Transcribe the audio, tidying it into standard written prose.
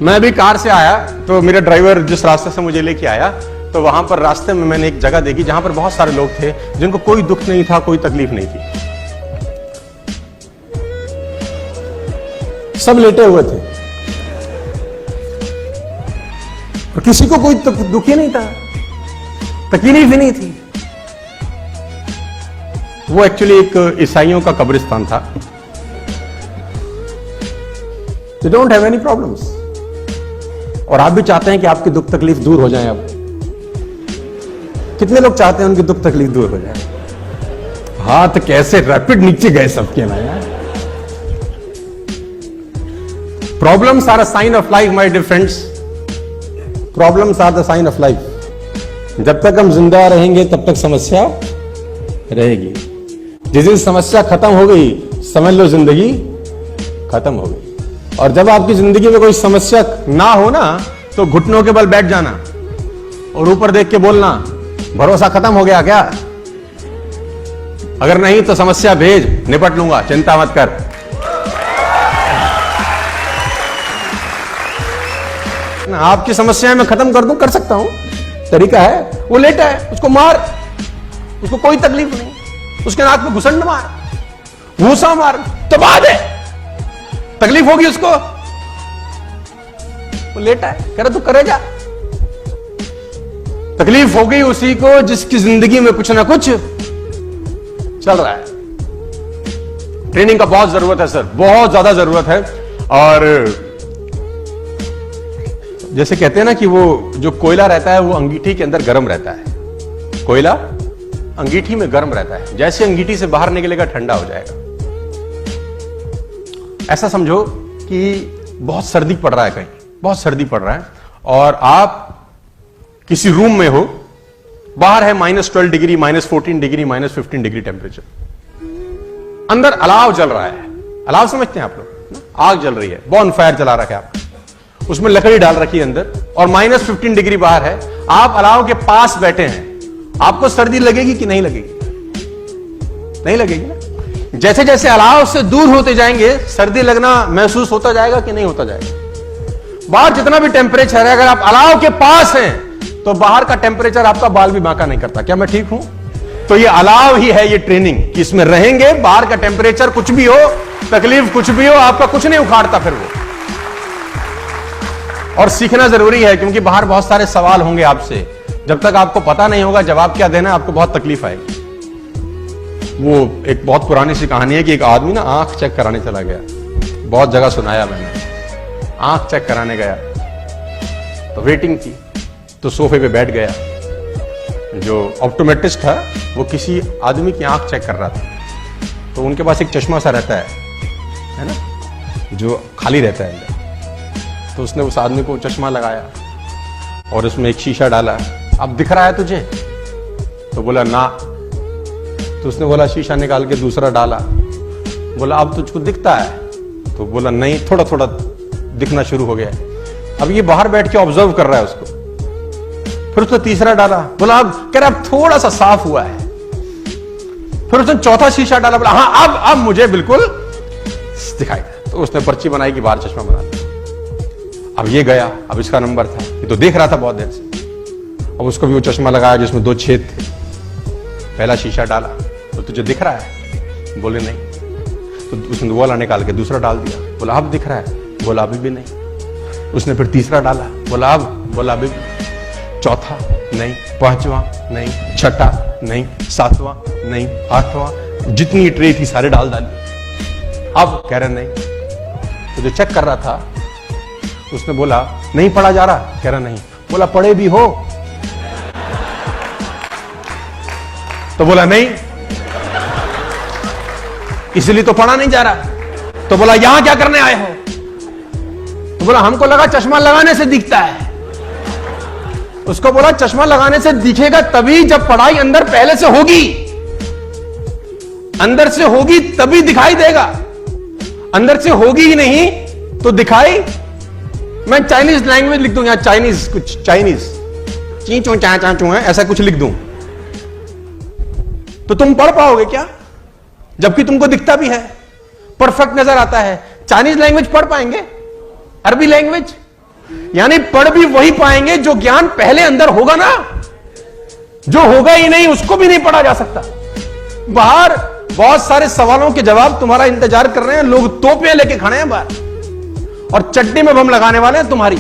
मैं अभी कार से आया तो मेरा ड्राइवर जिस रास्ते से मुझे लेके आया तो वहां पर रास्ते में मैंने एक जगह देखी जहां पर बहुत सारे लोग थे जिनको कोई दुख नहीं था, कोई तकलीफ नहीं थी, सब लेटे हुए थे और किसी को कोई दुख ही नहीं था, तकलीफ ही नहीं थी। वो एक्चुअली एक ईसाइयों का कब्रिस्तान था। They don't have any problems। और आप भी चाहते हैं कि आपकी दुख तकलीफ दूर हो जाए। अब कितने लोग चाहते हैं उनकी दुख तकलीफ दूर हो जाए? हाथ कैसे रैपिड नीचे गए सबके ना यार। Problems are a sign of life my dear friends. Problems are the sign of life. जब तक हम जिंदा रहेंगे तब तक समस्या रहेगी। जिस दिन समस्या खत्म हो गई समझ लो जिंदगी खत्म हो गई। और जब आपकी जिंदगी में कोई समस्या ना हो ना तो घुटनों के बल बैठ जाना और ऊपर देख के बोलना, भरोसा खत्म हो गया क्या? अगर नहीं तो समस्या भेज, निपट लूंगा, चिंता मत कर। आपकी समस्या मैं खत्म कर दूं, कर सकता हूं, तरीका है। वो लेटा है, उसको मार, उसको कोई तकलीफ नहीं, उसके नाक में घुसंड मार, घूसा मार, दबा दे, तकलीफ होगी उसको। वो लेटा है, कह रहा तू करे जा। तकलीफ हो गई उसी को जिसकी जिंदगी में कुछ ना कुछ चल रहा है। ट्रेनिंग का बहुत जरूरत है सर, बहुत ज्यादा जरूरत है। और जैसे कहते हैं ना कि वो जो कोयला रहता है वो अंगीठी के अंदर गर्म रहता है। कोयला अंगीठी में गर्म रहता है, जैसे अंगीठी से बाहर निकलेगा ठंडा हो जाएगा। ऐसा समझो कि बहुत सर्दी पड़ रहा है, कहीं बहुत सर्दी पड़ रहा है और आप किसी रूम में हो, बाहर है -12 डिग्री, -14 डिग्री, -15 डिग्री टेम्परेचर, अंदर अलाव जल रहा है। अलाव समझते हैं आप लोग? आग जल रही है, बॉन फायर जला रखा है आपने, उसमें लकड़ी डाल रखी है अंदर और -15 डिग्री बाहर है। आप अलाव के पास बैठे हैं, आपको सर्दी लगेगी कि नहीं लगेगी? नहीं लगेगी ना। जैसे जैसे अलाव से दूर होते जाएंगे सर्दी लगना महसूस होता जाएगा कि नहीं होता जाएगा? बाहर जितना भी टेम्परेचर है, अगर आप अलाव के पास हैं तो बाहर का टेम्परेचर आपका बाल भी बांका नहीं करता। क्या मैं ठीक हूं? तो ये अलाव ही है, ये ट्रेनिंग कि इसमें रहेंगे, बाहर का टेम्परेचर कुछ भी हो, तकलीफ कुछ भी हो, आपका कुछ नहीं उखाड़ता फिर वो। और सीखना जरूरी है क्योंकि बाहर बहुत सारे सवाल होंगे आपसे। जब तक आपको पता नहीं होगा जवाब क्या देना है, आपको बहुत तकलीफ आएगी। वो एक बहुत पुरानी सी कहानी है कि एक आदमी ना आंख चेक कराने चला गया। बहुत जगह सुनाया मैंने। आंख चेक कराने गया तो वेटिंग थी, तो सोफे पे बैठ गया। जो ऑप्टोमेट्रिस्ट था वो किसी आदमी की आंख चेक कर रहा था। तो उनके पास एक चश्मा सा रहता है ना, जो खाली रहता है अंदर। तो उसने उस आदमी को चश्मा लगाया और उसमें एक शीशा डाला। अब दिख रहा है तुझे? तो बोला ना। तो उसने बोला शीशा निकाल के दूसरा डाला। बोला अब तुझको दिखता है? तो बोला नहीं, थोड़ा थोड़ा दिखना शुरू हो गया। अब ये बाहर बैठ के ऑब्जर्व कर रहा है उसको। फिर उसने तीसरा डाला। बोला अब, कह रहा अब थोड़ा सा साफ हुआ है। फिर उसने चौथा शीशा डाला। बोला हाँ अब मुझे बिल्कुल दिखाई दे। तो उसने पर्ची बनाई कि बाहर चश्मा बना लिया। अब ये गया, अब इसका नंबर था, ये तो देख रहा था बहुत देर से। अब उसको भी वो चश्मा लगाया जिसमें 2 छेद थे। पहला शीशा डाला तो तुझे दिख रहा है? बोले नहीं। तो उसने वाला निकाल के दूसरा डाल दिया। बोला अब दिख रहा है? बोला अभी भी नहीं। उसने फिर तीसरा डाला। बोला अब? बोला अभी भी। चौथा नहीं, पांचवा नहीं, छठा नहीं, सातवां नहीं, आठवां, जितनी ट्रे थी सारे डाल डाली। अब कह रहे नहीं। तो जो चेक कर रहा था उसने बोला नहीं पढ़ा जा रहा? कह रहा नहीं। बोला पढ़े भी हो? तो बोला नहीं, इसलिए तो पढ़ा नहीं जा रहा। तो बोला यहां क्या करने आए हो? तो बोला हमको लगा चश्मा लगाने से दिखता है। उसको बोला चश्मा लगाने से दिखेगा तभी जब पढ़ाई अंदर पहले से होगी, अंदर से होगी तभी दिखाई देगा। अंदर से होगी ही नहीं तो दिखाई। मैं चाइनीज लैंग्वेज लिख दूं, यहां चाइनीज, कुछ चाइनीज ची चो चा चा चो है, ऐसा कुछ लिख दूं तो तुम पढ़ पाओगे क्या? जबकि तुमको दिखता भी है, परफेक्ट नजर आता है। चाइनीज लैंग्वेज पढ़ पाएंगे? अरबी लैंग्वेज यानी पढ़ भी वही पाएंगे जो ज्ञान पहले अंदर होगा ना। जो होगा ही नहीं उसको भी नहीं पढ़ा जा सकता। बाहर बहुत सारे सवालों के जवाब तुम्हारा इंतजार कर रहे हैं, लोग तोपियां लेके खड़े हैं बाहर और चड्डी में बम लगाने वाले हैं तुम्हारी।